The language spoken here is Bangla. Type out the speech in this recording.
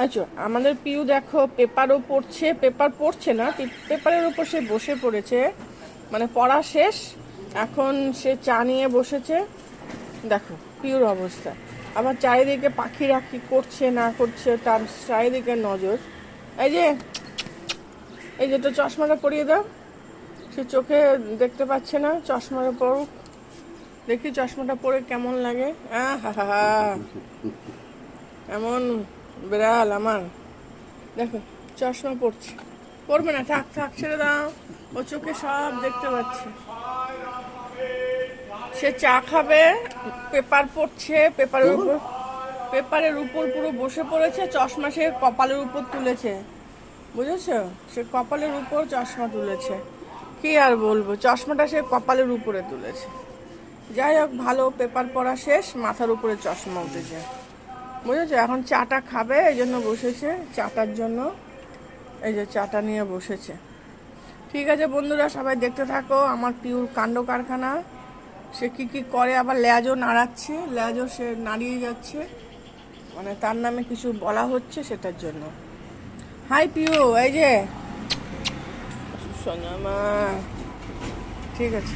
আচ্ছা, আমাদের পিউ দেখো পেপারও পড়ছে, পেপার পড়ছে না, পেপারের উপর সে বসে পড়েছে, মানে পড়া শেষ, এখন সে চা নিয়ে বসেছে। দেখো পিউর অবস্থা। আবার চারিদিকে পাখি রাখি করছে না করছে, তার চারিদিকে নজর। এই যে এই যে তো চশমাটা পরিয়ে দাও, সে চোখে দেখতে পাচ্ছে না, চশমাটা পড়ুক, দেখি চশমাটা পরে কেমন লাগে। হা এমন বিড়াল আমার। দেখো চশমা পড়ছে, পড়বে না, থাক থাক ছেড়ে দাও, ও চোখে সব দেখতে পাচ্ছে। সে চা খাবে, পেপার পড়ছে, পেপারের উপর পুরো বসে পড়েছে, চশমা সে কপালের উপর তুলেছে, বুঝেছো? সে কপালের উপর চশমা তুলেছে, কি আর বলবো, চশমাটা সে কপালের উপরে তুলেছে। যাই হোক, ভালো, পেপার পড়া শেষ, মাথার উপরে চশমা উঠেছে, বুঝেছো? এখন চাটা খাবে, এই জন্য বসেছে চাটার জন্য, এই যে চাটা নিয়ে বসেছে। ঠিক আছে বন্ধুরা, সবাই দেখতে থাকো আমার পিউর কাণ্ড কারখানা। সে কি কি করে, আবার লেজও নাড়াচ্ছে, লেজও সে নাড়িয়ে যাচ্ছে, মানে তার নামে কিছু বলা হচ্ছে সেটার জন্য। হাই পিউ, এই যে সোনামা, ঠিক আছে।